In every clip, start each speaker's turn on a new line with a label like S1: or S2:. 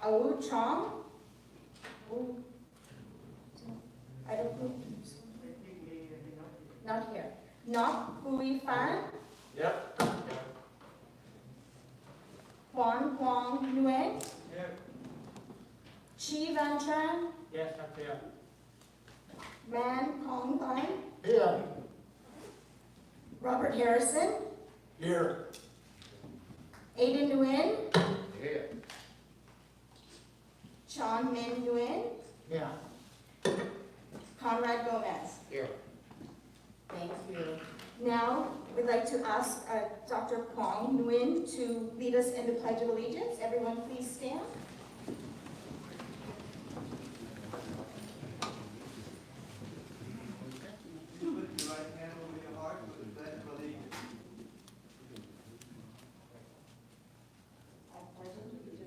S1: Au Chong. I don't know. Not here. Not Hui Fan.
S2: Yep.
S1: Quan Quang Nguyen.
S2: Yep.
S1: Chi Van Tran.
S2: Yes, I'm here.
S1: Man Kong Thai.
S2: Here.
S1: Robert Harrison.
S2: Here.
S1: Aiden Nguyen.
S2: Here.
S1: Chan Min Nguyen.
S2: Yeah.
S1: Conrad Gomez.
S2: Here.
S1: Thank you. Now, we'd like to ask Dr. Quang Nguyen to lead us in the Pledge of Allegiance. Everyone please stand.
S3: Put your right hand over your heart for the Pledge of Allegiance.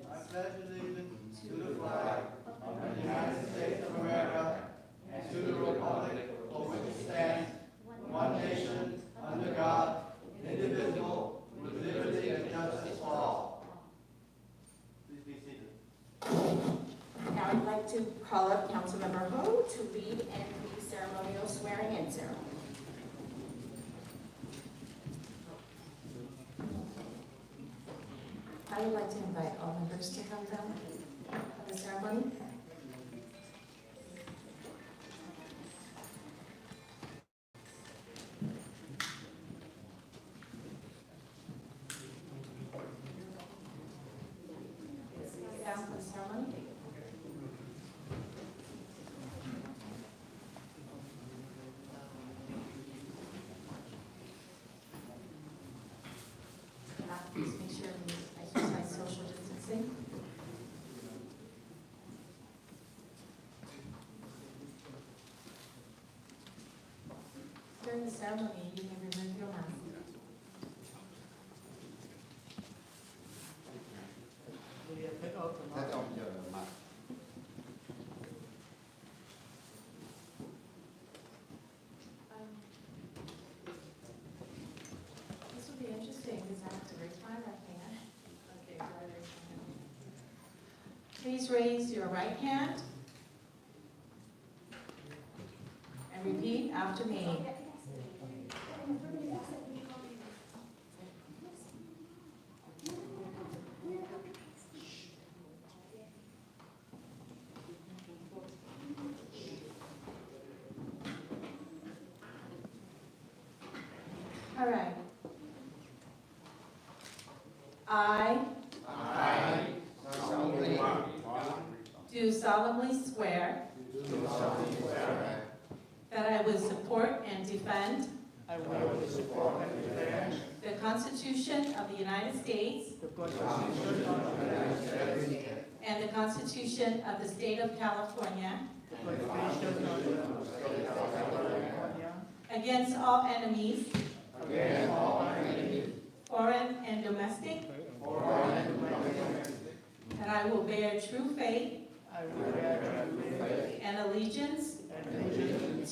S3: I pledge allegiance to the flag of the United States of America and to the republic for which it stands, one nation, under God, indivisible, with liberty and justice for all. Please be seated.
S1: Now I'd like to call up Councilmember Ho to lead in the ceremonial swearing-in ceremony. I would like to invite all members to come down for the ceremony. Down for the ceremony. Please make sure we exercise social distancing. During the ceremony, you may remove your mask. This will be interesting because I have to raise my left hand. Okay, so I raise my hand. Please raise your right hand and repeat after me. All right. I do solemnly swear that I will support and defend the Constitution of the United States and the Constitution of the State of California against all enemies, foreign and domestic, that I will bear true faith and allegiance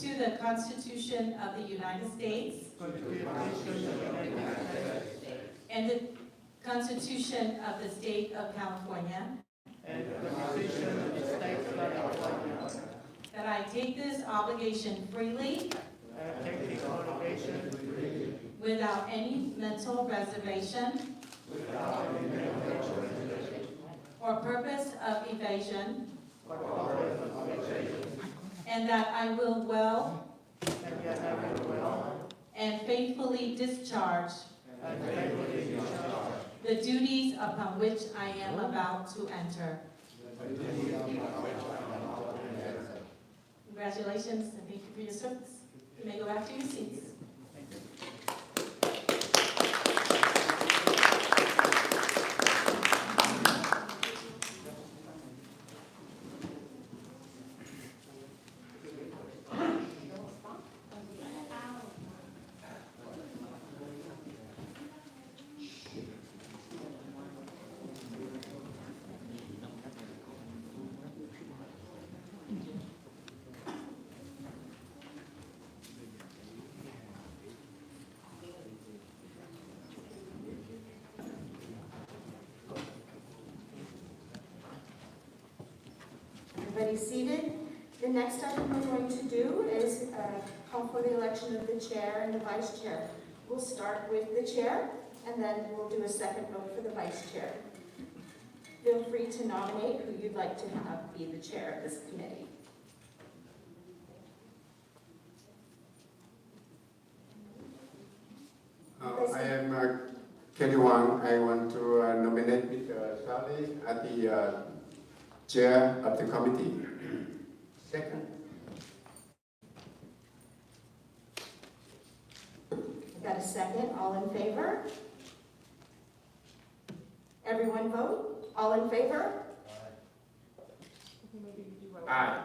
S1: to the Constitution of the United States and the Constitution of the State of California, that I take this obligation freely without any mental reservation or purpose of evasion, and that I will well and faithfully discharge the duties upon which I am about to enter. Congratulations and thank you for your service. You may go back to your seats. Everybody seated? The next item we're going to do is call for the election of the chair and the vice chair. We'll start with the chair, and then we'll do a second vote for the vice chair. Feel free to nominate who you'd like to have be the chair of this committee.
S4: I am Kelly Wang. I want to nominate Mr. Sally as the chair of the committee. Second.
S1: Got a second? All in favor? Everyone vote? All in favor?
S4: Aye.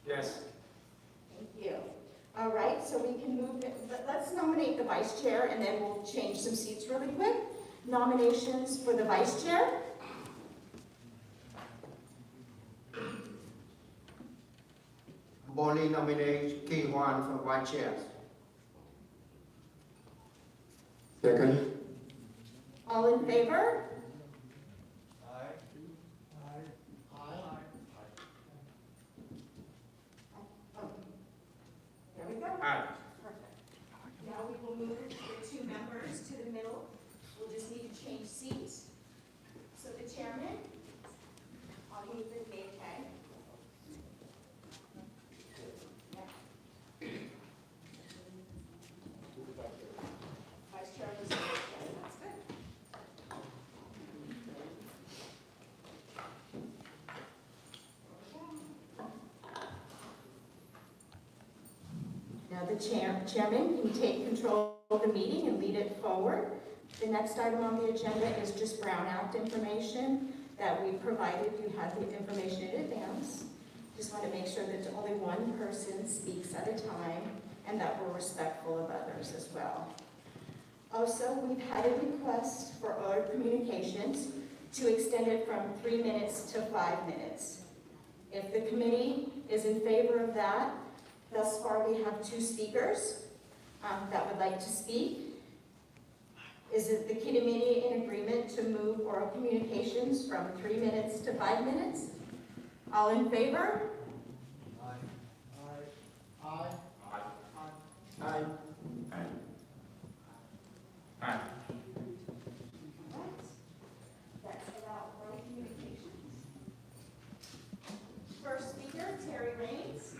S4: Yes.
S1: Thank you. All right, so we can move it. Let's nominate the vice chair, and then we'll change some seats really quick. Nominations for the vice chair.
S5: Boldly nominate Ki Hwan for vice chair.
S4: Second.
S1: All in favor? There we go.
S4: Aye.
S1: Perfect. Now we will move the two members to the middle. We'll just need to change seats. So the chairman, I'll move with me, okay? Vice chair was the vice chair, that's good. Now the chairman can take control of the meeting and lead it forward. The next item on the agenda is just Brown Act information that we provided. You had the information in advance. Just want to make sure that only one person speaks at a time and that we're respectful of others as well. Also, we've had a request for our communications to extend it from 3 minutes to 5 minutes. If the committee is in favor of that, thus far we have 2 speakers that would like to speak. Is it the committee in agreement to move oral communications from 3 minutes to 5 minutes? All in favor?
S4: Aye. Aye.
S1: That's about oral communications. First speaker, Terry Raines.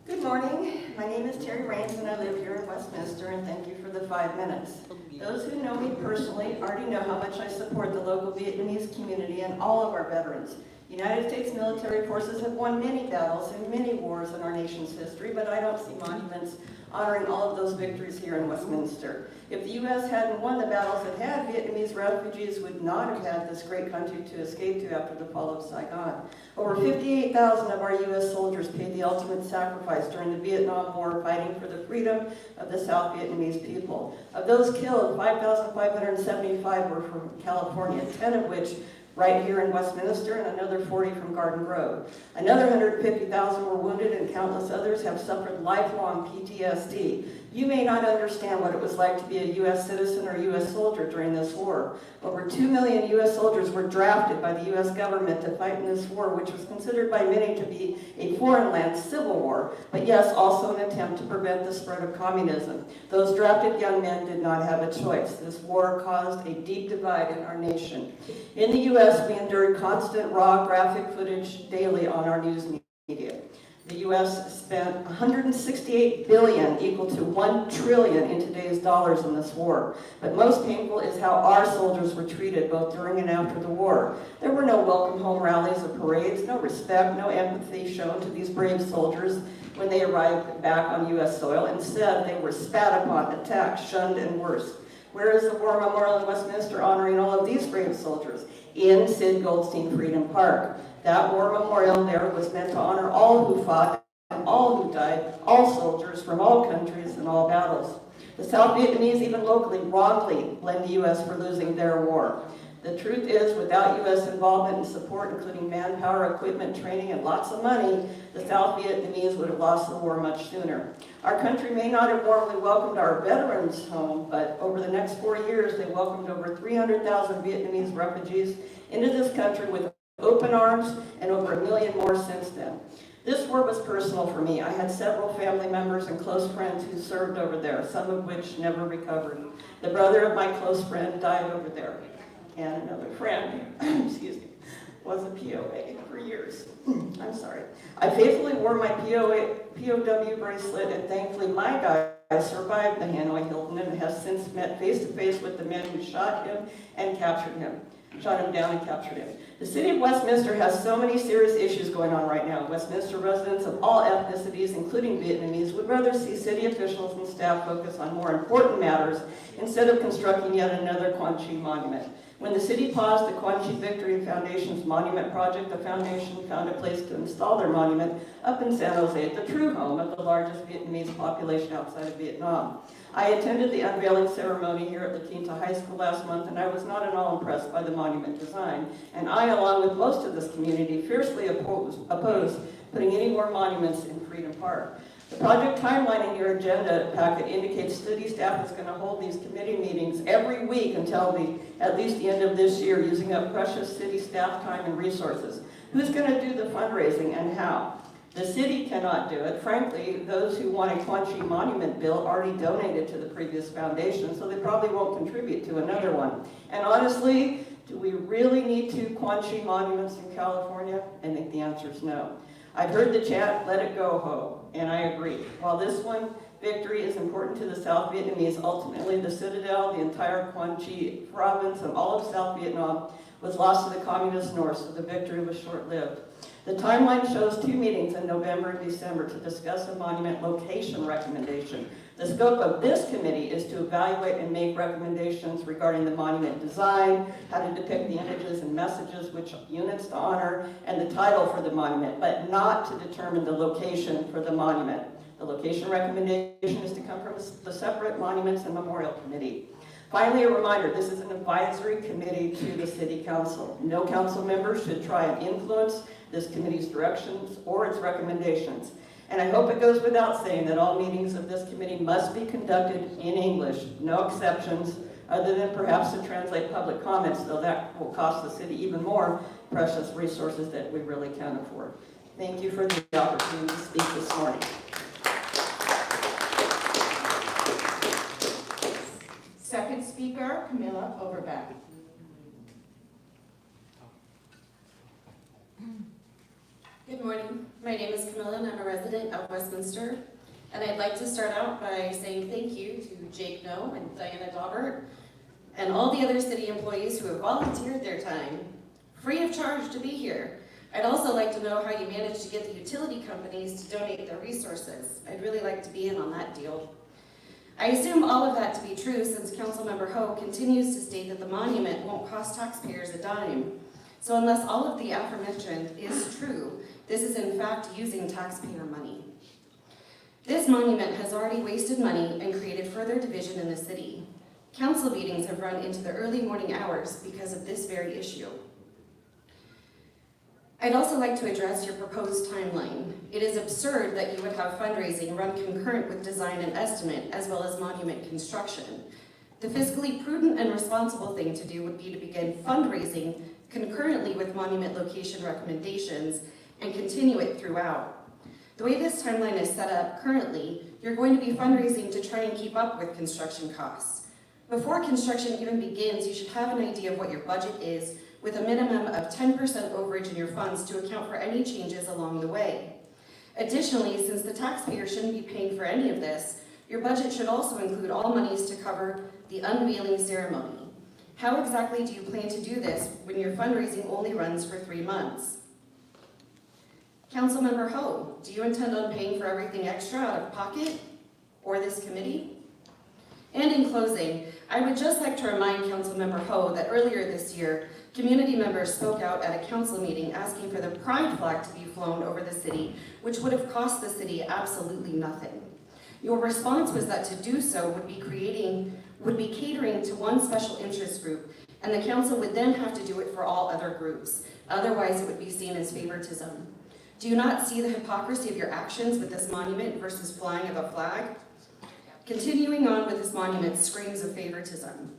S6: Good morning. My name is Terry Raines and I live here in Westminster, and thank you for the 5 minutes. Those who know me personally already know how much I support the local Vietnamese community and all of our veterans. United States military forces have won many battles and many wars in our nation's history, but I don't see monuments honoring all of those victories here in Westminster. If the U.S. hadn't won the battles it had, Vietnamese refugees would not have had this great country to escape to after the fall of Saigon. Over 58,000 of our U.S. soldiers paid the ultimate sacrifice during the Vietnam War, fighting for the freedom of the South Vietnamese people. Of those killed, 5,575 were from California, 10 of which right here in Westminster, and another 40 from Garden Grove. Another 150,000 were wounded, and countless others have suffered lifelong PTSD. You may not understand what it was like to be a U.S. citizen or U.S. soldier during this war. Over 2 million U.S. soldiers were drafted by the U.S. government to fight in this war, which was considered by many to be a foreign land civil war, but yes, also an attempt to prevent the spread of communism. Those drafted young men did not have a choice. This war caused a deep divide in our nation. In the U.S., we endured constant raw graphic footage daily on our news media. The U.S. spent $168 billion, equal to $1 trillion in today's dollars in this war. But most painful is how our soldiers were treated both during and after the war. There were no welcome home rallies or parades, no respect, no empathy shown to these brave soldiers when they arrived back on U.S. soil. Instead, they were spat upon, attacked, shunned, and worse. Where is the War Memorial in Westminster honoring all of these brave soldiers? In Sid Goldstein Freedom Park. That war memorial there was meant to honor all who fought and all who died, all soldiers from all countries and all battles. The South Vietnamese, even locally, wrongly blamed the U.S. for losing their war. The truth is, without U.S. involvement and support, including manpower, equipment, training, and lots of money, the South Vietnamese would have lost the war much sooner. Our country may not have warmly welcomed our veterans home, but over the next 4 years, they welcomed over 300,000 Vietnamese refugees into this country with open arms, and over 1 million more since then. This war was personal for me. I had several family members and close friends who served over there, some of which never recovered. The brother of my close friend died over there. And another friend, excuse me, was a POA for years. I'm sorry. I faithfully wore my POW bracelet, and thankfully my guy survived the Hanoi Hilton and has since met face-to-face with the men who shot him and captured him. Shot him down and captured him. The city of Westminster has so many serious issues going on right now. Westminster residents of all ethnicities, including Vietnamese, would rather see city officials and staff focus on more important matters instead of constructing yet another Quan Chi monument. When the city paused the Quan Chi Victory Foundation's monument project, the foundation found a place to install their monument up in San Jose, the true home of the largest Vietnamese population outside of Vietnam. I attended the unveiling ceremony here at La Quinta High School last month, and I was not at all impressed by the monument design. And I, along with most of this community, fiercely oppose putting any more monuments in Freedom Park. The project timeline in your agenda packet indicates city staff is going to hold these committee meetings every week until at least the end of this year, using up precious city staff time and resources. Who's going to do the fundraising and how? The city cannot do it. Frankly, those who want a Quan Chi monument built already donated to the previous foundation, so they probably won't contribute to another one. And honestly, do we really need 2 Quan Chi monuments in California? I think the answer is no. I've heard the chant, let it go, ho, and I agree. While this one victory is important to the South Vietnamese, ultimately the citadel, the entire Quan Chi province, and all of South Vietnam was lost to the communist north, so the victory was short-lived. The timeline shows 2 meetings in November and December to discuss a monument location recommendation. The scope of this committee is to evaluate and make recommendations regarding the monument design, how to depict the images and messages, which units to honor, and the title for the monument, but not to determine the location for the monument. The location recommendation is to come from the separate Monuments and Memorial Committee. Finally, a reminder, this is an advisory committee to the City Council. No council member should try and influence this committee's directions or its recommendations. And I hope it goes without saying that all meetings of this committee must be conducted in English, no exceptions, other than perhaps to translate public comments, though that will cost the city even more precious resources that we really can't afford. Thank you for the opportunity to speak this morning.
S1: Second speaker, Camilla Overbeck.
S7: Good morning. My name is Camilla and I'm a resident of Westminster. And I'd like to start out by saying thank you to Jake No and Diana Daubert and all the other city employees who have volunteered their time, free of charge, to be here. I'd also like to know how you managed to get the utility companies to donate their resources. I'd really like to be in on that deal. I assume all of that to be true since Councilmember Ho continues to state that the monument won't cost taxpayers a dime. So unless all of the aforementioned is true, this is in fact using taxpayer money. This monument has already wasted money and created further division in the city. Council meetings have run into the early morning hours because of this very issue. I'd also like to address your proposed timeline. It is absurd that you would have fundraising run concurrent with design and estimate, as well as monument construction. The fiscally prudent and responsible thing to do would be to begin fundraising concurrently with monument location recommendations and continue it throughout. The way this timeline is set up currently, you're going to be fundraising to try and keep up with construction costs. Before construction even begins, you should have an idea of what your budget is, with a minimum of 10% overage in your funds to account for any changes along the way. Additionally, since the taxpayer shouldn't be paying for any of this, your budget should also include all monies to cover the unveiling ceremony. How exactly do you plan to do this when your fundraising only runs for 3 months? Councilmember Ho, do you intend on paying for everything extra out of pocket or this committee? And in closing, I would just like to remind Councilmember Ho that earlier this year, community members spoke out at a council meeting asking for the pride flag to be flown over the city, which would have cost the city absolutely nothing. Your response was that to do so would be catering to one special interest group, and the council would then have to do it for all other groups. Otherwise, it would be seen as favoritism. Do you not see the hypocrisy of your actions with this monument versus flying of a flag? Continuing on with this monument screams of favoritism.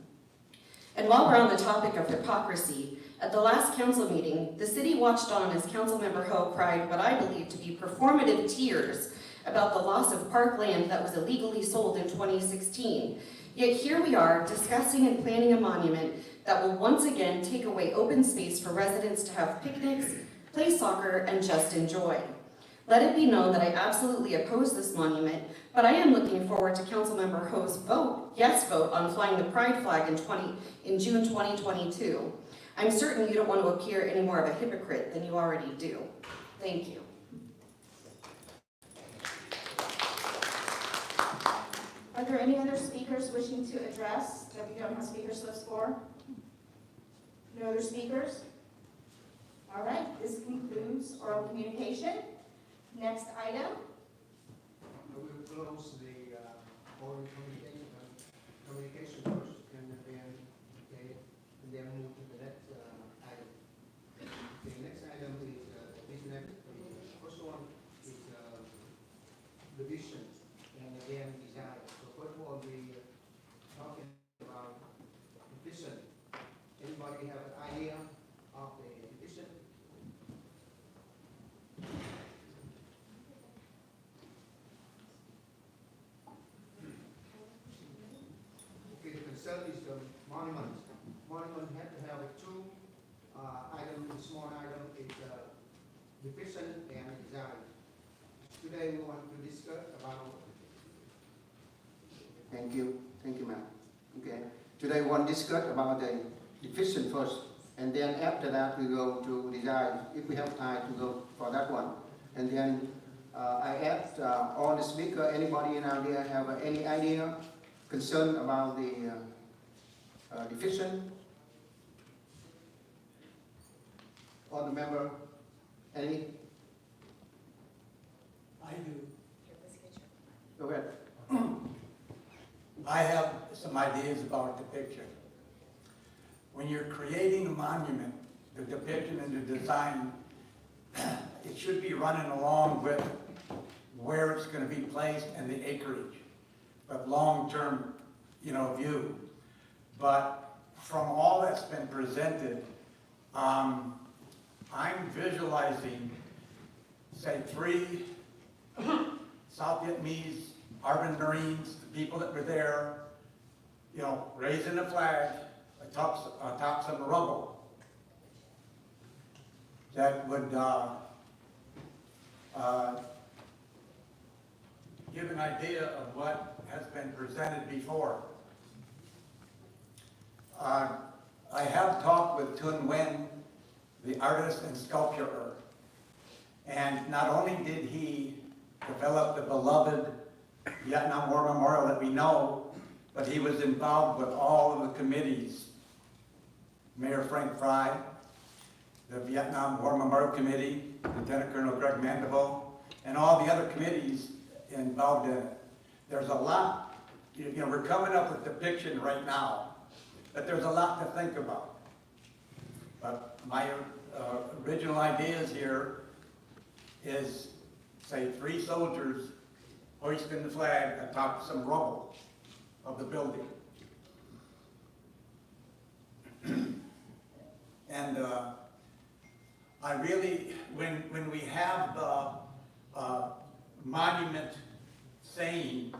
S7: And while we're on the topic of hypocrisy, at the last council meeting, the city watched on as Councilmember Ho cried what I believe to be performative tears about the loss of parkland that was illegally sold in 2016. Yet here we are discussing and planning a monument that will once again take away open space for residents to have picnics, play soccer, and just enjoy. Let it be known that I absolutely oppose this monument, but I am looking forward to Councilmember Ho's yes vote on flying the pride flag in June 2022. I'm certain you don't want to appear any more of a hypocrite than you already do. Thank you.
S1: Are there any other speakers wishing to address that we don't have speaker slips for? No other speakers? All right, this concludes oral communication. Next item.
S5: We will close the oral communication first, and then move to the next item. The next item is the first one is the vision, and again desire. So first of all, we talking about the vision. Anybody have an idea of the vision? Okay, the concern is the monument. Monument had to have two items. The small item is the vision and design. Today we want to discuss about. Thank you, ma'am. Okay. Today we want to discuss about the vision first, and then after that we go to design. If we have time to go for that one, and then I asked all the speaker, anybody in out there have any idea, concern about the vision? All the member, any?
S2: I do.
S5: Go ahead.
S2: I have some ideas about the picture. When you're creating a monument, the depiction and the design, it should be running along with where it's going to be placed and the acreage, but long-term, view. But from all that's been presented, I'm visualizing, say, 3 South Vietnamese Arvin Marines, the people that were there, raising the flag atop some rubble that would give an idea of what has been presented before. I have talked with Tuan Nguyen, the artist and sculptor, and not only did he develop the beloved Vietnam War Memorial that we know, but he was involved with all of the committees. Mayor Frank Fry, the Vietnam War Memorial Committee, Lieutenant Colonel Greg Mandeville, and all the other committees involved in it. There's a lot, we're coming up with depiction right now, but there's a lot to think about. But my original ideas here is, say, 3 soldiers hoisting the flag atop some rubble of the building. And I really, when we have the monument saying,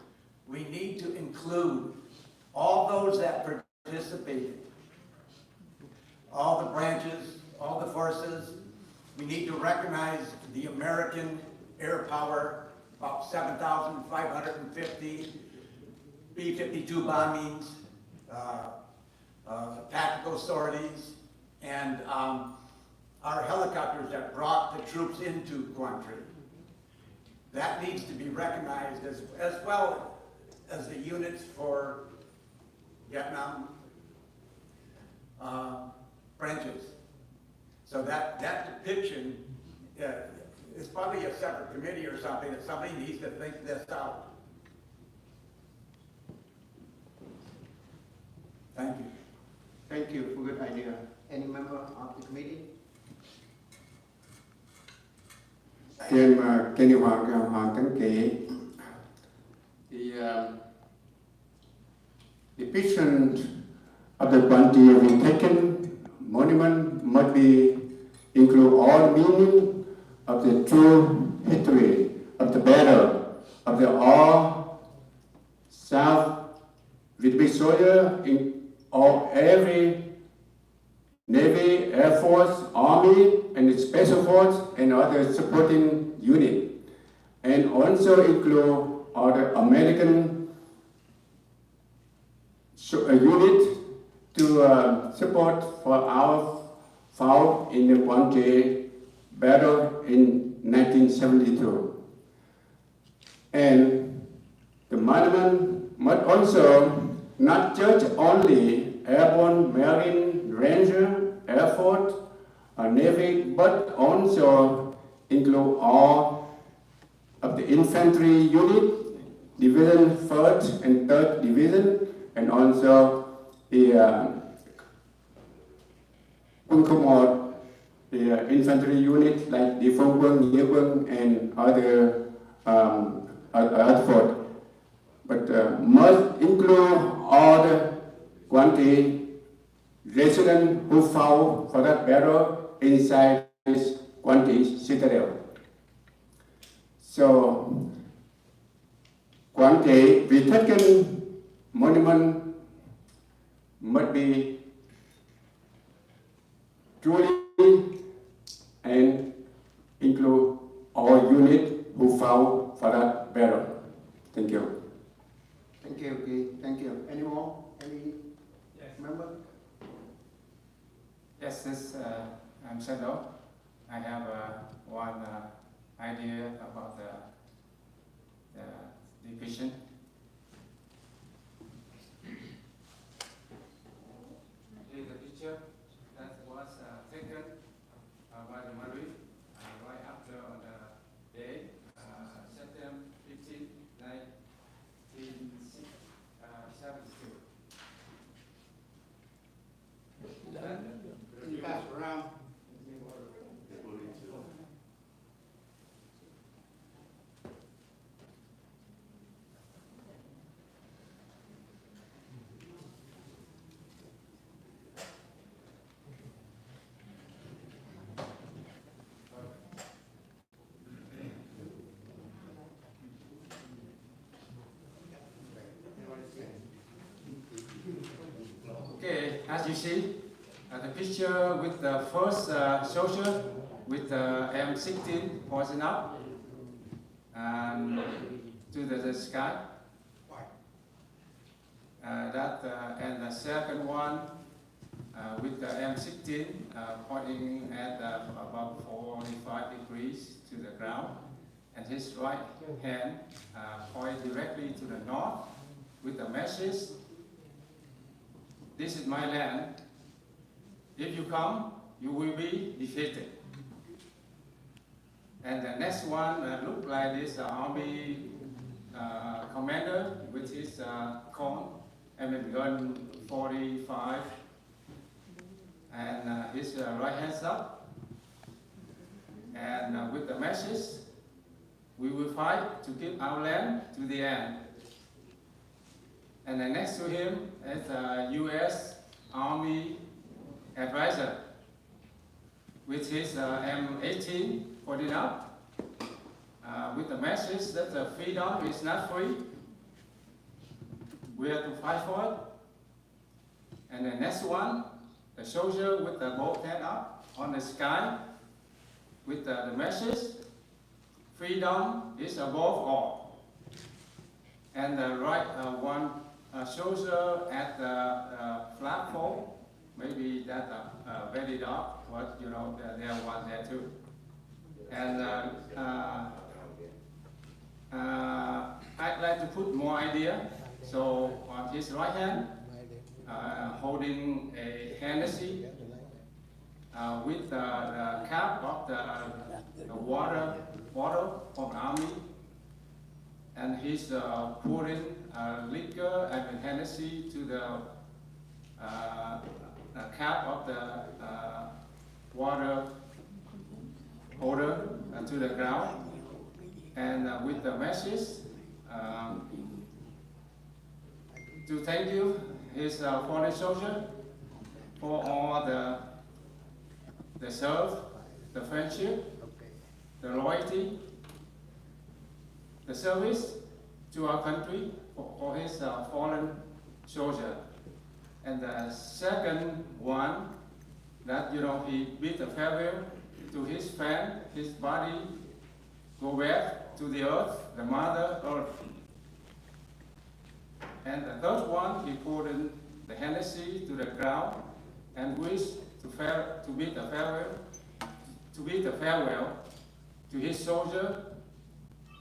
S2: we need to include all those that participated, all the branches, all the forces. We need to recognize the American air power, about 7,550 B-52 bombings, tactical sorties, and our helicopters that brought the troops into Quảng Trị. That needs to be recognized as well as the units for Vietnam branches. So that depiction is probably a separate committee or something, that somebody needs to think this out.
S5: Thank you. thank you for good idea. Any member of the committee?
S4: Em Kenny Hoàng Tấn Kỳ. The depiction of the Quanti retaken monument must be include all meaning of the true history of the battle of the all South Vietnamese soldier in all every Navy, Air Force, Army, and the Special Force and other supporting unit, and also include all the American unit to support for our fall in the Quang Tri battle in 1972. And the monument must also not judge only airborne, marine, ranger, air force, or navy, but also include all of the infantry unit, division 1st and 3rd division, and also the Quân khu 1, the infantry unit like the Phong Quân, Nghĩa Quân, and other force. But must include all the Quang Tri residents who fought for that battle inside this Quang Tri citadel. So, Quang Tri retaken monument must be truly and include all units who fought for that battle. Thank you.
S5: Thank you, Kỳ. Thank you. Any more? Any member?
S8: Yes, I'm Saigon. I have one idea about the division. Here's the picture that was taken by the Marine right after on the day, September 15, 1972.
S5: Can you pass it around?
S8: Okay, as you see, the picture with the first soldier with the M16 pointing up to the sky. And the second one with the M16 pointing at about 45 degrees to the ground, and his right hand pointing directly to the north with the message, "This is my land. If you come, you will be defeated." And the next one looked like this army commander with his cone, gun 45, and his right hands up, and with the message, "We will fight to keep our land to the end." And then next to him is a U.S. Army advisor with his M18 pointing up with the message that the freedom is not free. We have to fight for it. And the next one, the soldier with the both hand up on the sky with the message, "Freedom is above all." And the right one soldier at the flagpole, maybe that very dark, but you know there are one there too. And I'd like to put more idea. So on his right hand, holding a Hennessy with the cap of the water bottle from army, and he's pouring liquor and Hennessy to the cap of the water holder to the ground, and with the message to thank you, his foreign soldier, for all the serve, the friendship, the loyalty, the service to our country for his foreign soldier. And the second one, that he bid a farewell to his friend, his body go back to the earth, the mother earth. And the third one, he poured in the Hennessy to the ground and wished to bid a farewell to his soldier.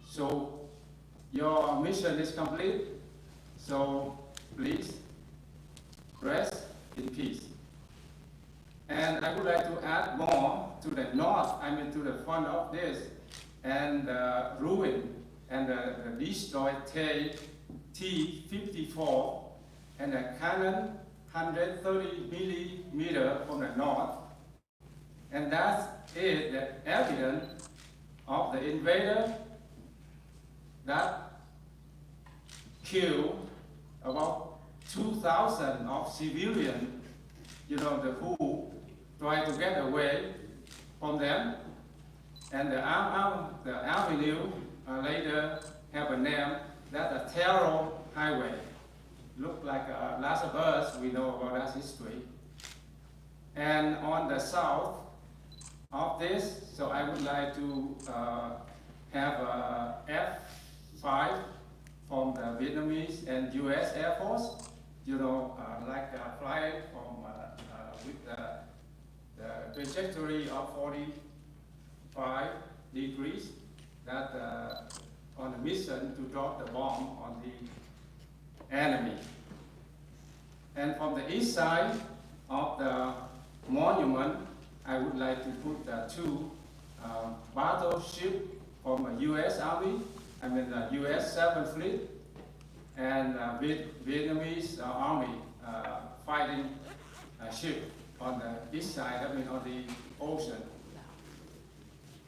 S8: So your mission is complete. So please rest in peace. And I would like to add more to the north, to the front of this, and ruin and the destroyed T-54 and a cannon 130 millimeter from the north. And that is the evidence of the invader that killed about 2,000 of civilians, who try to get away from them. And the avenue later have a name, that's a terror highway. Look like Last of Us, we know about that history. And on the south of this, so I would like to have a F-5 from the Vietnamese and US Air Force, like flying from with the trajectory of 45 degrees, that on a mission to drop the bomb on the enemy. And from the east side of the monument, I would like to put two battleships from the U.S. Army, the U.S. 7th Fleet, and Vietnamese Army fighting ship on the east side, on the ocean.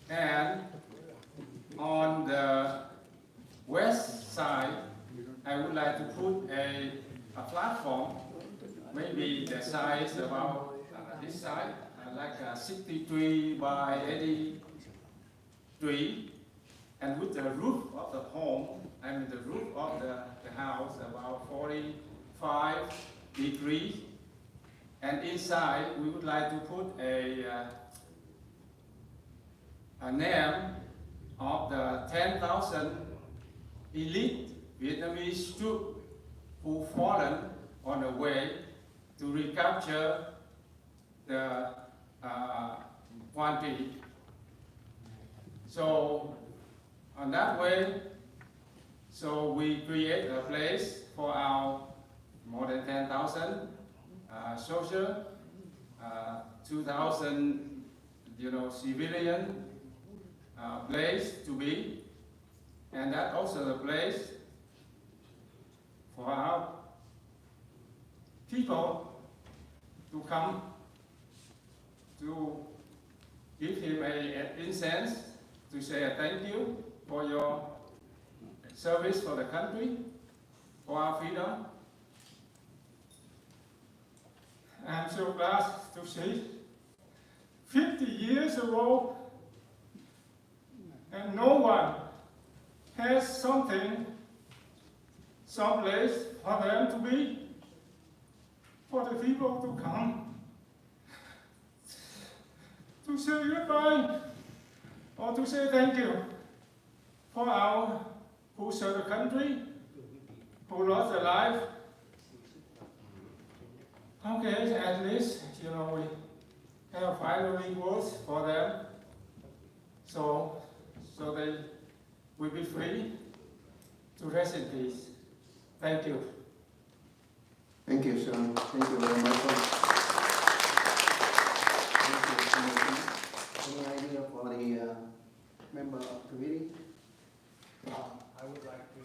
S8: And on the west side, I would like to put a platform, maybe the size about this side, like 63 by 83, and with the roof of the home, the roof of the house about 45 degrees. And inside, we would like to put a name of the 10,000 elite Vietnamese troops who fallen on the way to recapture the Quảng Trị. So on that way, so we create a place for our more than 10,000 soldiers, 2,000 civilian place to be, and that also the place for our people to come to give him an incense to say a thank you for your service for the country, for our freedom. I'm so glad to see 50 years ago, and no one has something, someplace for them to be, for the people to come, to say goodbye, or to say thank you for our who served the country, who lost their life. Okay, at least, we have finally words for them, so they will be free to rest in peace. Thank you.
S4: Thank you, Sean. Thank you very much. Any idea for the member of the committee?
S3: I would like to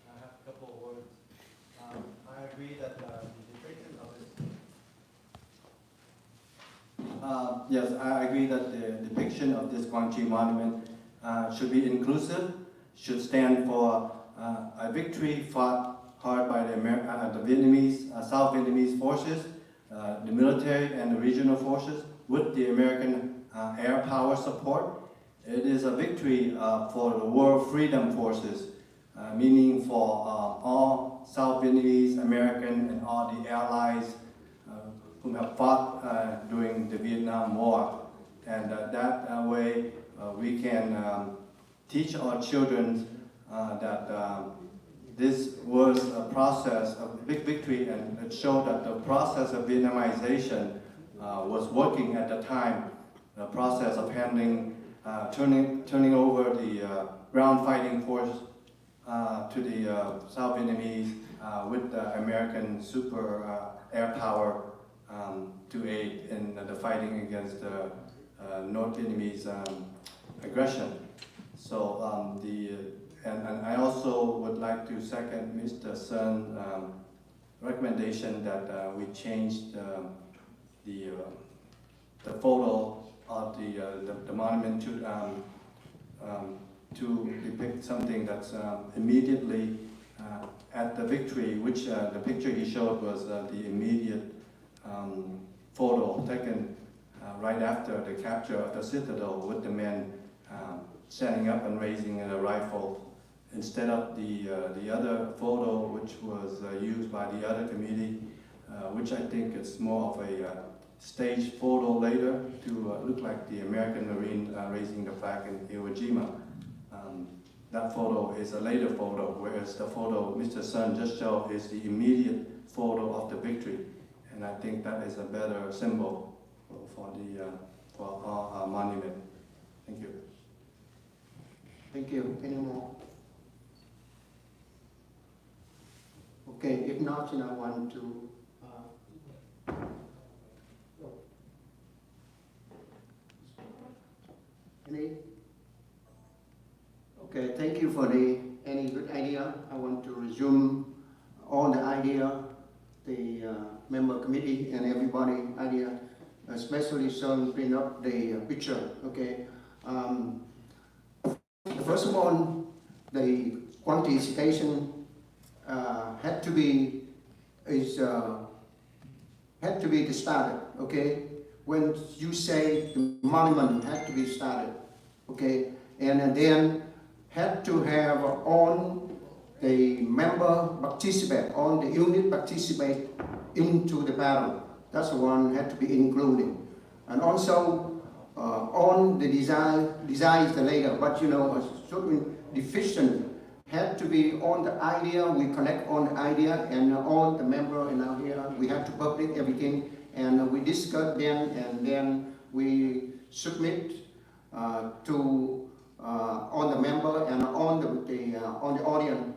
S3: have a couple of words. I agree that the depiction of his
S9: Yes, I agree that the depiction of this Quảng Trị monument should be inclusive, should stand for a victory fought hard by the Vietnamese, South Vietnamese forces, the military and the regional forces with the American air power support. It is a victory for the World Freedom Forces, meaning for all South Vietnamese, American, and all the allies who have fought during the Vietnam War. And that way we can teach our children that this was a process of big victory, and it showed that the process of Vietnamization was working at the time. The process of turning over the ground fighting force to the South Vietnamese with the American super air power to aid in the fighting against the North Vietnamese aggression. So and I also would like to second Mr. Sun's recommendation that we changed the photo of the monument to depict something that's immediately at the victory, which the picture he showed was the immediate photo taken right after the capture of the citadel with the men standing up and raising a rifle, instead of the other photo which was used by the other committee, which I think is more of a staged photo later to look like the American Marine raising the flag in Iwo Jima. That photo is a later photo, whereas the photo Mr. Sun just showed is the immediate photo of the victory. And I think that is a better symbol for our monument. Thank you.
S5: Thank you. Any more? Okay, if not, I want to any? Okay, thank you for any good idea. I want to resume all the idea, the member committee and everybody idea, especially some bring up the picture. Okay. First of all, the quantification had to be started. Okay, when you say the monument had to be started, okay, and then had to have on the member participate, on the unit participate into the battle. That's the one had to be included, and also on the design is the later, but a certain division had to be on the idea. We connect on the idea, and all the member in our here, we have to public everything, and we discuss then, and then we submit to on the member and on the audience,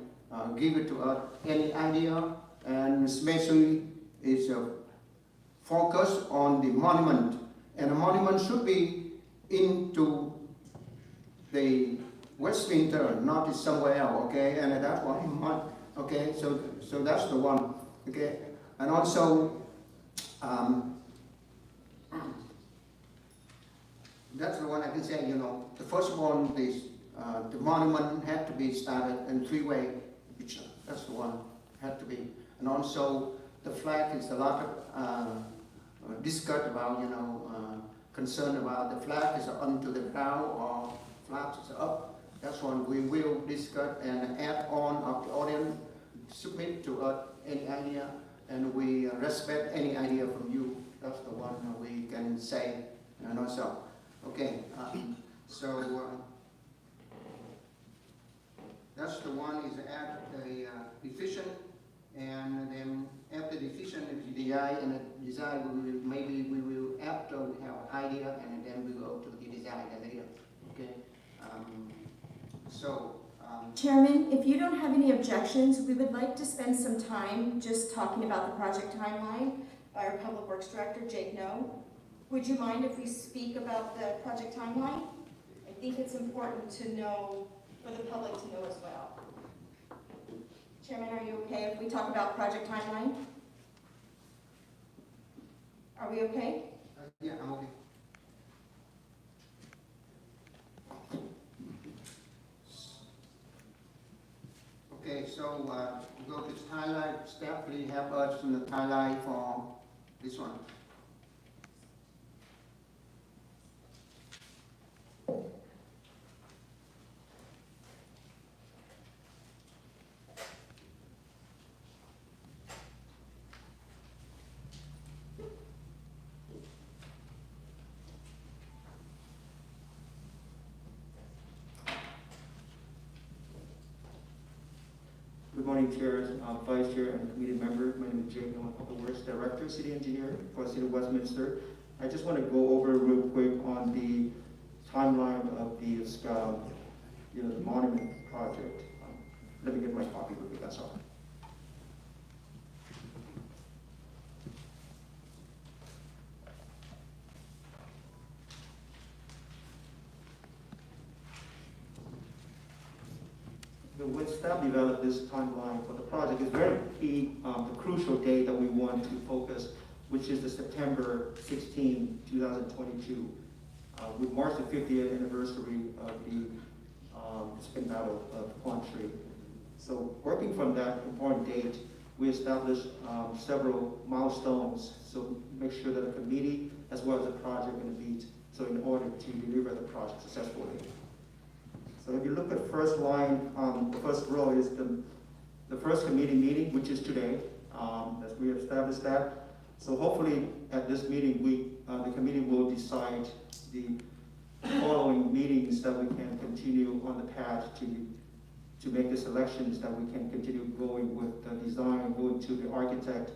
S5: give it to us any idea, and especially it's focus on the monument, and the monument should be into the Westminster, not somewhere else, okay, and that's why, okay, so that's the one, okay, and also, that's the one I can say, the first one is, the monument had to be started in three-way picture, that's the one, had to be, and also, the flag is a lot of, discussed about, concerned about the flag is onto the ground or flag is up. That's one we will discuss and add on of the audience, submit to us any idea, and we respect any idea from you. That's the one we can say, and also, okay, that's the one is add the division, and then after division of the design and the design, maybe we will after we have an idea, and then we go to the design later. Okay.
S1: Chairman, if you don't have any objections, we would like to spend some time just talking about the project timeline by our Public Works Director, Jake No. Would you mind if we speak about the project timeline? I think it's important to know, for the public to know as well. Chairman, are you okay if we talk about project timeline? Are we okay?
S5: Yeah, I'm okay. so go to highlight. Staff, please help us in the highlight for this one.
S10: Good morning, Chair, Vice Chair, and committee member. My name is Jake. I'm a Public Works Director, City Engineer for the City of Westminster. I just want to go over real quick on the timeline of the, the monument project. Let me get my copy real quick. That's all. When staff developed this timeline for the project, it's very key, the crucial date that we want to focus, which is the September 16, 2022, which marks the 50th anniversary of the spin battle of Quảng Trị. So working from that important date, we established several milestones, so make sure that the committee as well as the project can meet, so in order to deliver the project successfully. So if you look at first line, the first row is the first committee meeting, which is today, as we established that. So hopefully at this meeting, the committee will decide the following meetings that we can continue on the path to make the selections that we can continue going with the design, going to the architect,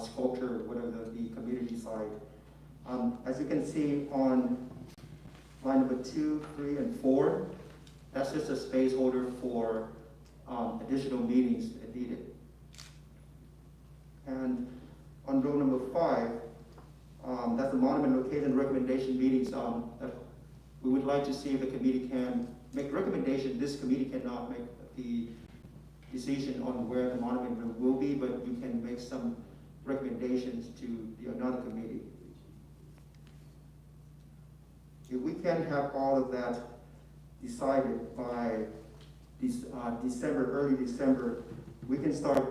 S10: sculptor, whatever the committee decide. As you can see on line number 2, 3, and 4, that's just a space holder for additional meetings if needed. And on row number 5, that's the monument location recommendation meetings that we would like to see if the committee can make recommendation. This committee cannot make the decision on where the monument will be, but you can make some recommendations to another committee. If we can have all of that decided by December, early December, we can start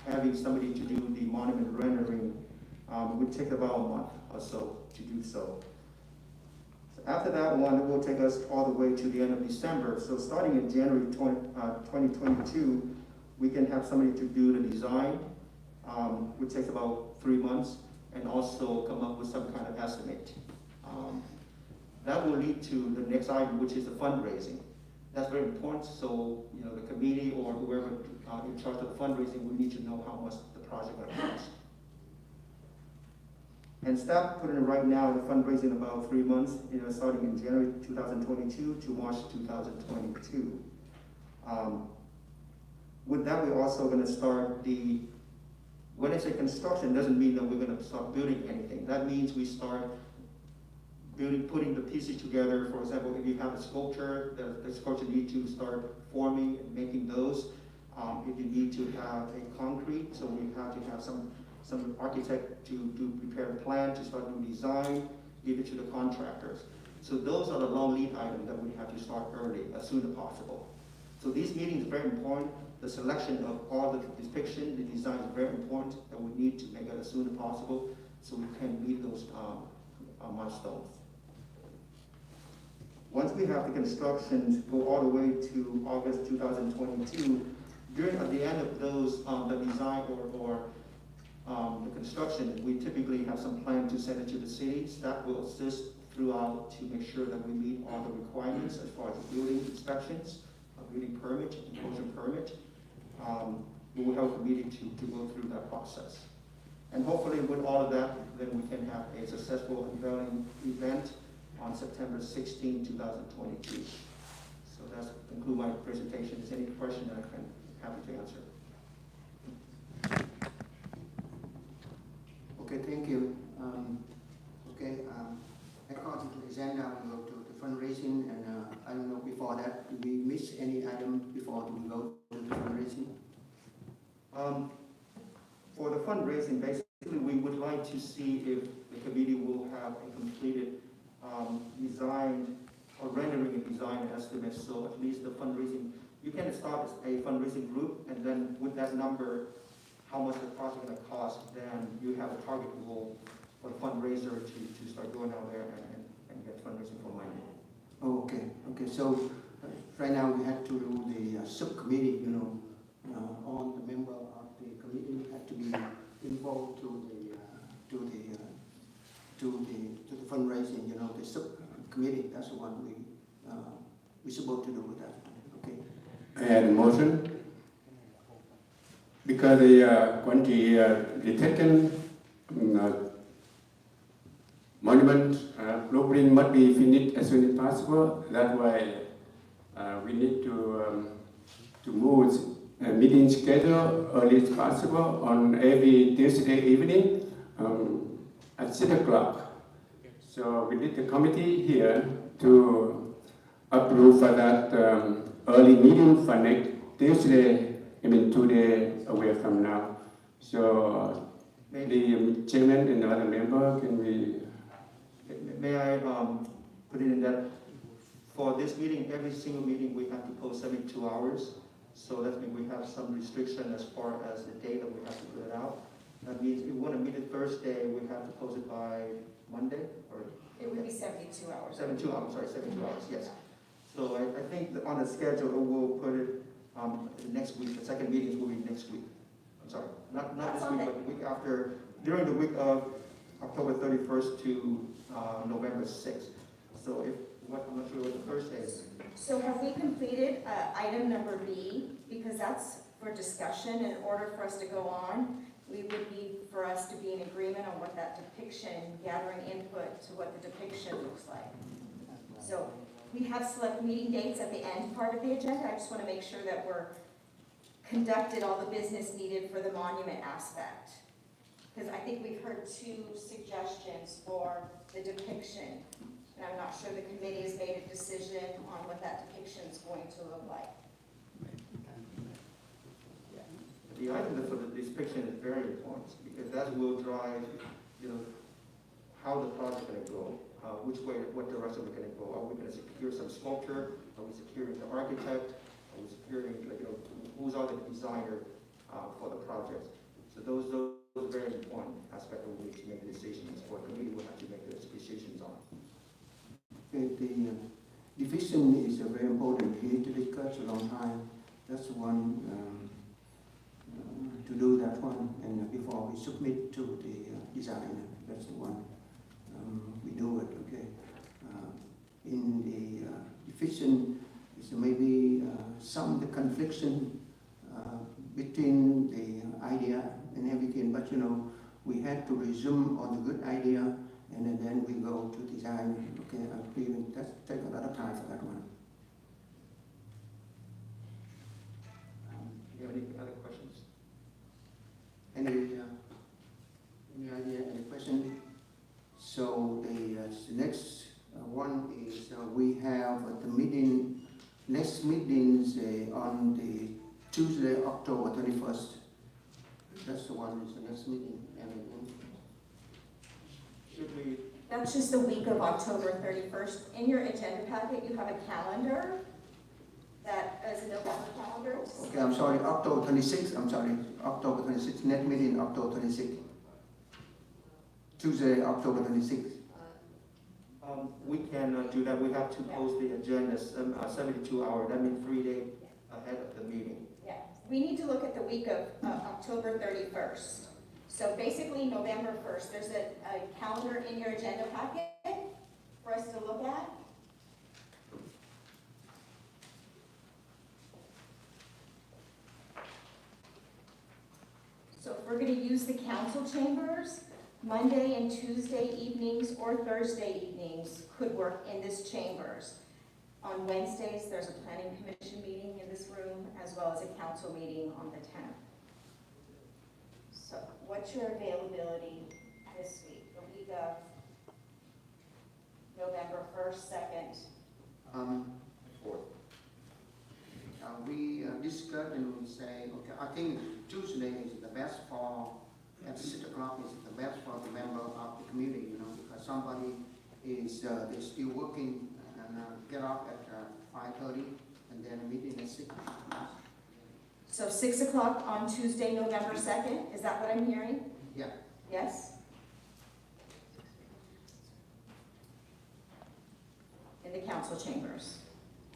S10: having somebody to do the monument rendering. It would take about a month or so to do so. After that one, it will take us all the way to the end of December. So starting in January 2022, we can have somebody to do the design, which takes about 3 months, and also come up with some kind of estimate. That will lead to the next item, which is the fundraising. That's very important. So, the committee or whoever in charge of the fundraising will need to know how much the project will cost. And staff put in right now the fundraising about 3 months, starting in January 2022 to March 2022. With that, we're also going to start when I say construction, doesn't mean that we're going to start building anything. That means we start putting the pieces together. For example, if you have a sculpture, the sculpture need to start forming and making those. If you need to have a concrete, so we have to have some architect to prepare a plan, to start doing design, give it to the contractors. So those are the long lead items that we have to start early, as soon as possible. So these meetings are very important. The selection of all the depiction, the design is very important, that we need to make it as soon as possible so we can meet those milestones. Once we have the construction go all the way to August 2022, at the end of those, the design or the construction, we typically have some plan to send it to the city. Staff will assist throughout to make sure that we meet all the requirements as far as building inspections, building permit, enclosure permit. We will help the meeting to go through that process. And hopefully with all of that, then we can have a successful unveiling event on September 16, 2022. So that's conclude my presentation. Is there any question that I can happy to answer?
S5: Okay, thank you. According to the agenda, we go to the fundraising, and I don't know before that, did we miss any item before we go to the fundraising?
S10: For the fundraising, basically, we would like to see if the committee will have a completed design or rendering a design estimate, so at least the fundraising you can start a fundraising group, and then with that number, how much the project is going to cost, then you have a target goal for the fundraiser to start going out there and get fundraising for money.
S5: Oh, okay, so right now we had to do the subcommittee, all the member of the committee had to be involved to the fundraising, the subcommittee, that's the one we're supposed to do with that, okay?
S4: And motion, because the Quảng Trị the taken monument blueprint must be finished as soon as possible. That's why we need to move meeting schedule early as possible on every Tuesday evening at 6 o'clock. So we need the committee here to approve for that early meeting for next Tuesday, 2 days away from now. So the chairman and the other member, can we?
S10: May I put it in that for this meeting, every single meeting we have to post 72 hours. So that means we have some restriction as far as the date that we have to put it out. That means if we want to meet it Thursday, we have to post it by Monday, or?
S1: It would be 72 hours.
S10: 72 hours, yes. So I think that on the schedule, we'll put it next week. The second meeting will be next week. I'm sorry, not this week, but the week after, during the week of October 31st to November 6th. So I'm not sure what the Thursday is.
S1: So have we completed item number B? Because that's for discussion. In order for us to go on, we would need for us to be in agreement on what that depiction, gathering input to what the depiction looks like. So we have select meeting dates at the end part of the agenda. I just want to make sure that we're conducted all the business needed for the monument aspect. Because I think we've heard 2 suggestions for the depiction. And I'm not sure the committee has made a decision on what that depiction is going to look like.
S10: The item for the depiction is very important because that will drive, how the project is going to go, which way, what direction we're going to go. Are we going to secure some sculpture? Are we securing the architect? Are we securing, who's are the designer for the project? So those are very important aspects that we need to make the decisions for. The committee will have to make those decisions on.
S5: The division is very important. We need to discuss a long time. That's one to do that one, and before we submit to the designer, that's the one we do it. Okay. In the division, is maybe some the confliction between the idea and everything, but we had to resume on the good idea. And then we go to design. Okay, I agree. That take a lot of time for that one.
S10: Do you have any other questions?
S5: Any idea? Any question? So the next one is we have the meeting. Next meetings on the Tuesday, October 21st. That's the one. Is the next meeting.
S1: That's just the week of October 31st. In your agenda packet, you have a calendar that is a November calendar.
S5: Okay, I'm sorry, October 26th, October 26th, next meeting, October 26th. Tuesday, October 26th.
S10: We can do that. We have to post the agenda 72 hours. That means 3 days ahead of the meeting.
S1: Yeah, we need to look at the week of October 31st. So basically November 1st, there's a calendar in your agenda packet for us to look at. So if we're going to use the council chambers, Monday and Tuesday evenings or Thursday evenings could work in this chambers. On Wednesdays, there's a planning commission meeting in this room as well as a council meeting on the 10th. So what's your availability this week, the week of November 1st, 2nd?
S10: 4th.
S5: We discussed and we say, okay, I think Tuesday is the best at 6 o'clock is the best for the member of the community, because somebody is they're still working and get off at 5:30, and then a meeting at 6.
S1: So 6 o'clock on Tuesday, November 2nd, is that what I'm hearing?
S5: Yeah.
S1: Yes? In the council chambers.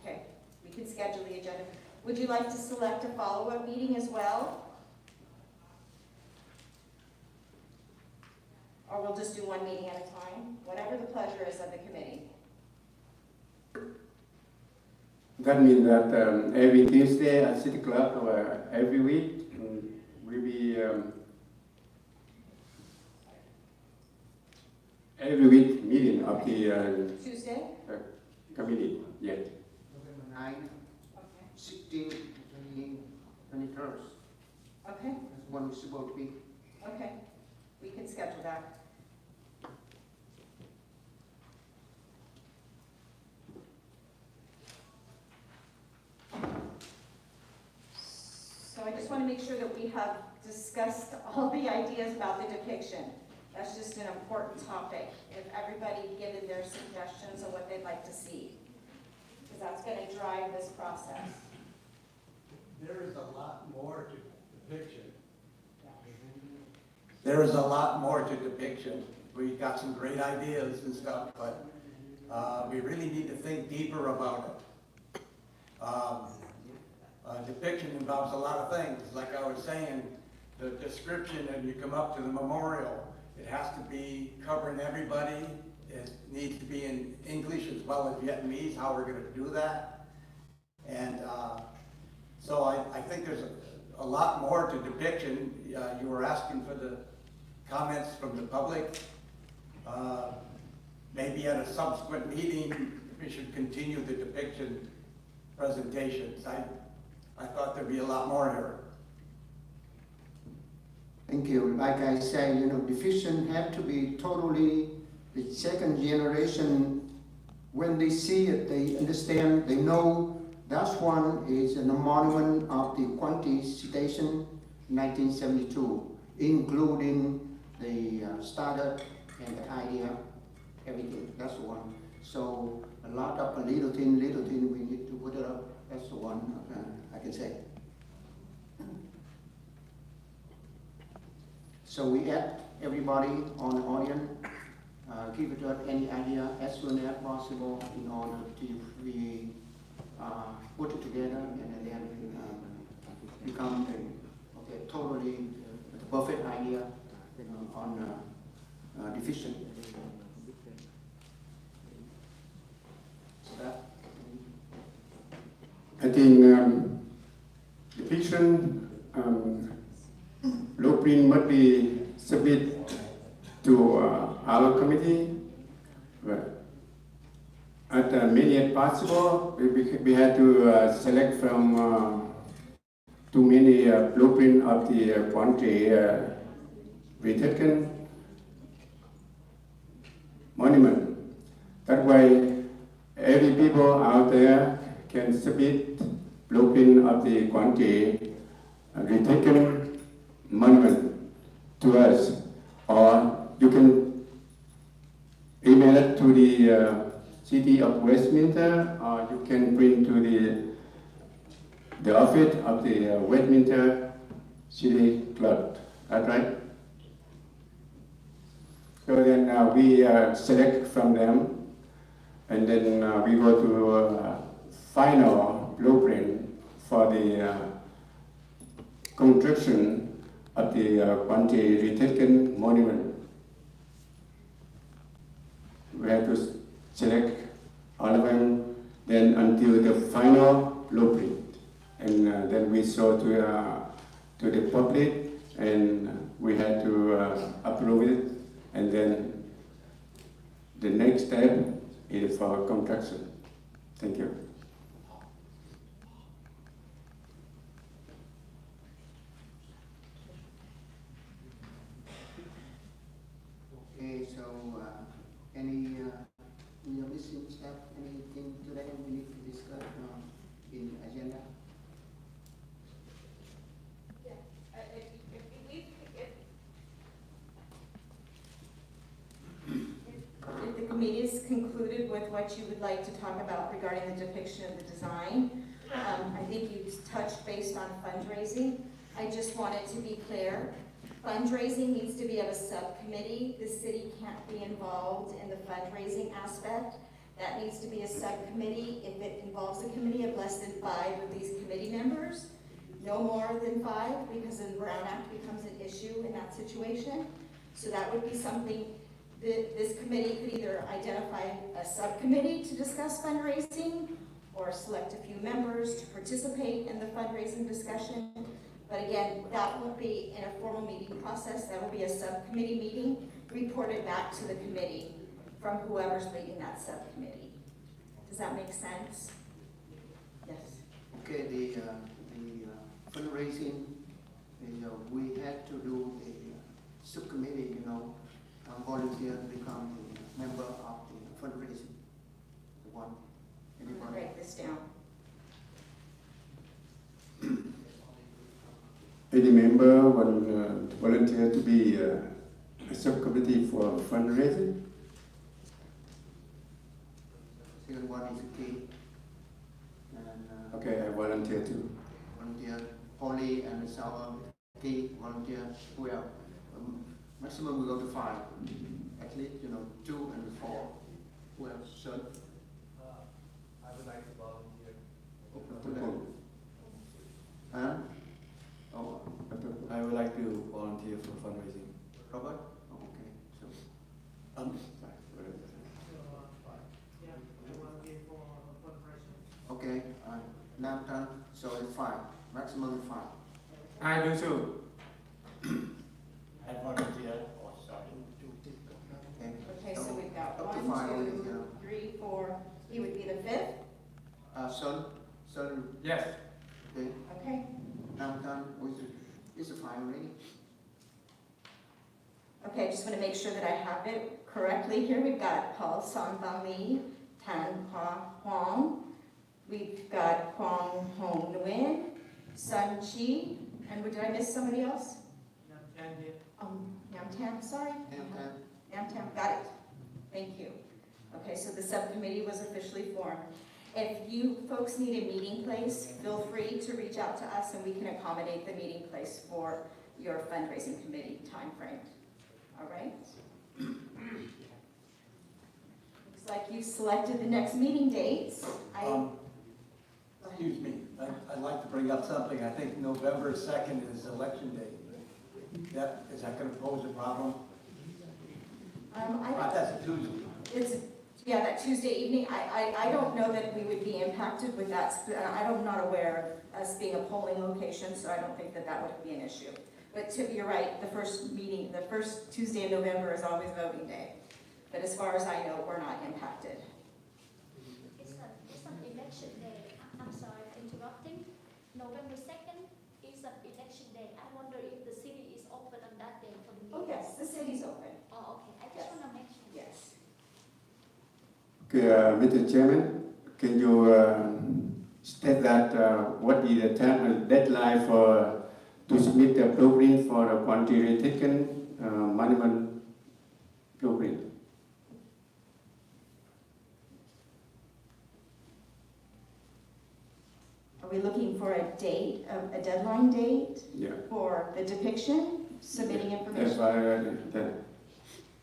S1: Okay, we can schedule the agenda. Would you like to select a follow-up meeting as well? Or we'll just do one meeting at a time? Whatever the pleasure is of the committee.
S4: That means that every Tuesday at City Club or every week will be every week meeting of the
S1: Tuesday?
S4: committee. Yeah.
S5: November 9,
S1: Okay.
S5: 16, 21st.
S1: Okay,
S5: That's when we're supposed to be.
S1: okay. We can schedule that. So I just want to make sure that we have discussed all the ideas about the depiction. That's just an important topic. If everybody given their suggestions on what they'd like to see, because that's going to drive this process.
S2: There is a lot more to depiction. There is a lot more to depiction. We got some great ideas and stuff, but we really need to think deeper about it. Depiction involves a lot of things. Like I was saying, the description, and you come up to the memorial, it has to be covering everybody. It needs to be in English as well as Vietnamese, how we're going to do that. And so I think there's a lot more to depiction. You were asking for the comments from the public. Maybe at a subsequent meeting, we should continue the depiction presentations. I thought there'd be a lot more here.
S5: Thank you. Like I said, depiction have to be totally the second generation. When they see it, they understand, they know that one is a monument of the Quang Tri citation 1972, including the startup and the idea, everything. That's the one. So a lot of little thing we need to put it up. That's the one I can say. So we add everybody on the audience, give it up any idea as soon as possible in order to be put it together and then become a totally perfect idea on deficient. So that.
S4: I think depiction blueprint must be submitted to our committee. But at many as possible, we had to select from too many blueprint of the Quang Tri retaken monument. That way, every people out there can submit blueprint of the Quang Tri retaken monument to us, or you can email it to the city of Westminster, or you can bring to the office of the Westminster City Clerk. That's right. So then we select from them, and then we go to final blueprint for the construction of the Quang Tri retaken monument. We have to select all of them, then until the final blueprint, and then we show to the public, and we had to approve it, and then the next step is for construction. Thank you.
S5: Okay, so any missing step, anything today we need to discuss in agenda?
S1: If the committee is concluded with what you would like to talk about regarding the depiction of the design, I think you touched based on fundraising. I just wanted to be clear. Fundraising needs to be of a subcommittee. The city can't be involved in the fundraising aspect. That needs to be a subcommittee. If it involves a committee of less than 5 of these committee members, no more than 5, because the Brown Act becomes an issue in that situation. So that would be something that this committee could either identify a subcommittee to discuss fundraising or select a few members to participate in the fundraising discussion. But again, that won't be in a formal meeting process. That will be a subcommittee meeting reported back to the committee from whoever's leading that subcommittee. Does that make sense? Yes.
S5: Okay, the fundraising, we had to do a subcommittee, volunteer become a member of the fundraising. The one.
S1: I'm going to break this down.
S4: Any member will volunteer to be a subcommittee for fundraising?
S5: Second one is key. And,
S4: Okay, I volunteer too.
S5: volunteer, Polly and Sauer, key, volunteer, who else? Maximum we go to 5. At least, 2 and 4. Who else? Sir?
S3: I would like to volunteer.
S5: And? Oh,
S9: I would like to volunteer for fundraising.
S5: Robert? Oh, okay. So,
S3: Yeah, I want to be for fundraising.
S5: okay, now done. So it's 5. Maximum 5.
S8: I do too.
S2: I volunteer or sorry.
S5: Okay.
S1: Okay, so we've got
S5: Up to
S1: 1,
S5: 5 only,
S1: 2, 3, 4. He would be the 5th.
S5: Son,
S8: Yes.
S5: okay.
S1: Okay.
S5: Now done. Is it 5 already?
S1: Okay, I just want to make sure that I have it correctly here. We've got Paul San Bang Li, Tan Hua Huang. We've got Huang Hong Nguyen, Sun Chi, and did I miss somebody else? Nam Tam, sorry. Nam Tam, got it. Thank you. Okay, so the subcommittee was officially formed. If you folks need a meeting place, feel free to reach out to us and we can accommodate the meeting place for your fundraising committee timeframe. All right? Looks like you've selected the next meeting dates.
S2: Excuse me, I'd like to bring up something. I think November 2nd is election day. Is that going to pose a problem? That's a Tuesday.
S1: Yeah, that Tuesday evening, I don't know that we would be impacted with that. I'm not aware of us being a polling location, so I don't think that that would be an issue. But you're right, the first Tuesday in November is always voting day. But as far as I know, we're not impacted.
S11: It's an election day. I'm sorry for interrupting. November 2nd is an election day. I wonder if the city is open on that day for the meeting.
S1: Oh, yes, the city's open.
S11: Oh, okay. I just want to make sure.
S1: Yes.
S4: Okay, Mr. Chairman, can you state that what is the deadline to submit the blueprint for the quantity taken monument blueprint?
S1: Are we looking for a date, a deadline date
S4: Yeah.
S1: for the depiction, submitting
S4: That's
S1: information?
S4: why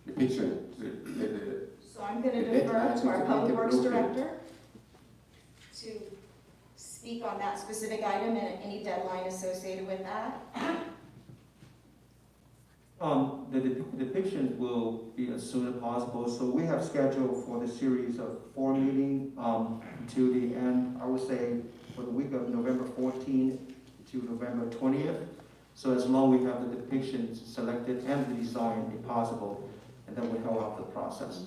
S4: the picture.
S1: So I'm going to
S4: The
S1: defer
S4: deadline
S1: to our
S4: to
S1: Public
S4: submit the
S1: Works
S4: blueprint.
S1: Director to speak on that specific item and any deadline associated with that.
S10: The depictions will be as soon as possible. So we have scheduled for the series of 4 meetings to the end, I would say, for the week of November 14th to November 20th. So as long as we have the depictions selected and the design, if possible, and then we go out the process.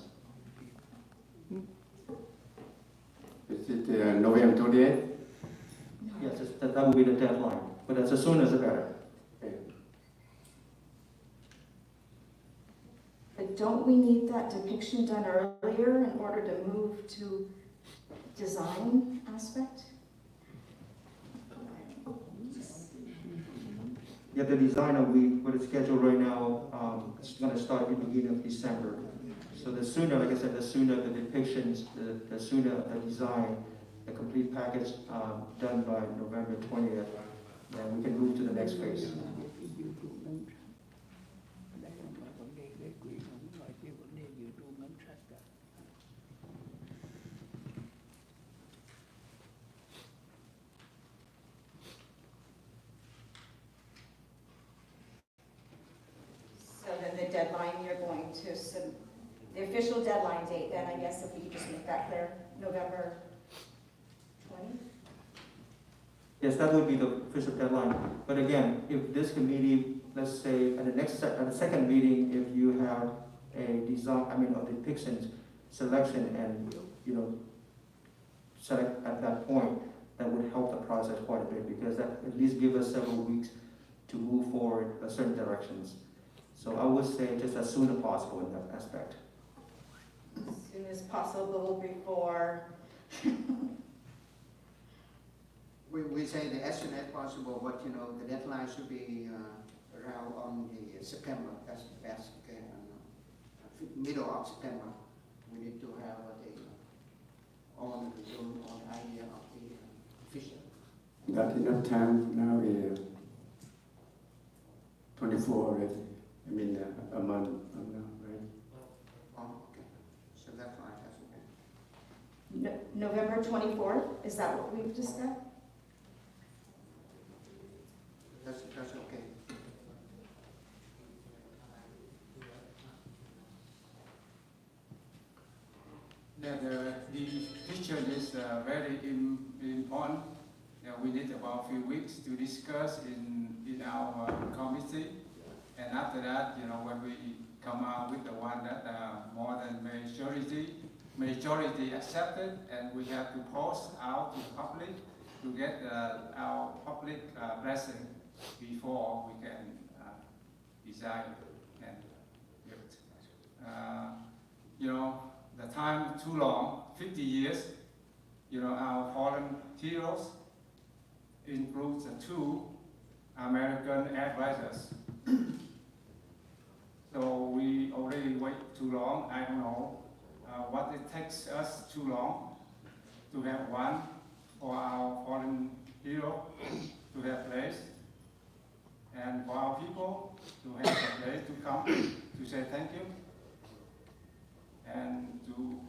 S4: Is it November 28th?
S10: Yes, that will be the deadline, but as soon as the better.
S1: But don't we need that depiction done earlier in order to move to design aspect?
S10: Yeah, the designer, what is scheduled right now, is going to start in the beginning of December. So the sooner, like I said, the sooner the depictions, the sooner the design, the complete package done by November 20th, then we can move to the next phase.
S1: So then the deadline, you're going to, the official deadline date, then I guess if we could just make that clear, November 20th?
S10: Yes, that would be the official deadline. But again, if this committee, let's say at the second meeting, if you have a design, a depiction selection and, select at that point, that would help the process quite a bit because that at least give us several weeks to move forward in certain directions. So I would say just as soon as possible in that aspect.
S1: As soon as possible before,
S5: We say the as soon as possible, but the deadline should be around on the September, that's the best, okay, middle of September. We need to have on the idea of the official.
S4: Got enough time now, 24 already. A month from now, right?
S5: Oh, okay, so that's fine, that's okay.
S1: November 24th, is that what we've discussed?
S5: That's okay.
S8: The picture is very important. We need about a few weeks to discuss in our committee. And after that, when we come out with the one that more than majority accepted, and we have to post out to the public to get our public blessing before we can decide and give it. The time too long, 50 years. Our fallen heroes includes the 2 American advisors. So we already wait too long. I don't know what it takes us too long to have one for our fallen hero to have place, and for our people to have a place to come to say thank you and to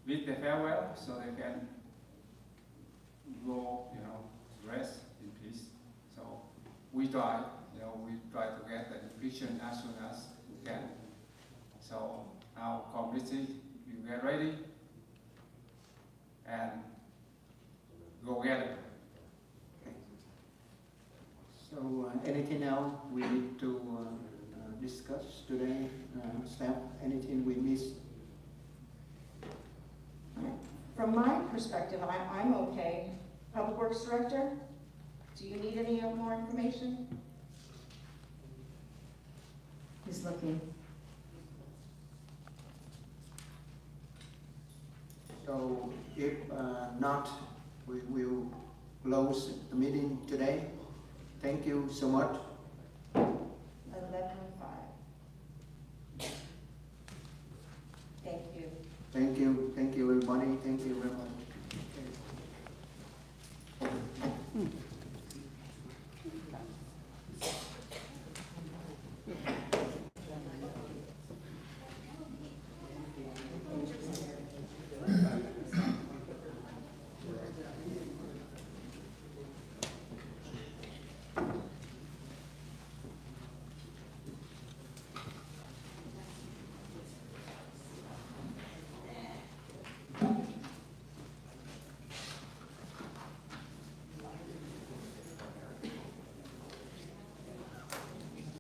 S8: bid the farewell so they can go, rest in peace. So we try. We try to get the depiction as soon as we can. So our committee, you get ready and go get it.
S5: So anything else we need to discuss today, staff? Anything we missed?
S1: From my perspective, I'm okay. Public Works Director, do you need any more information? He's looking.
S5: So if not, we will close the meeting today. Thank you so much.
S1: 11:05. Thank you.
S5: Thank you everybody. Thank you very much.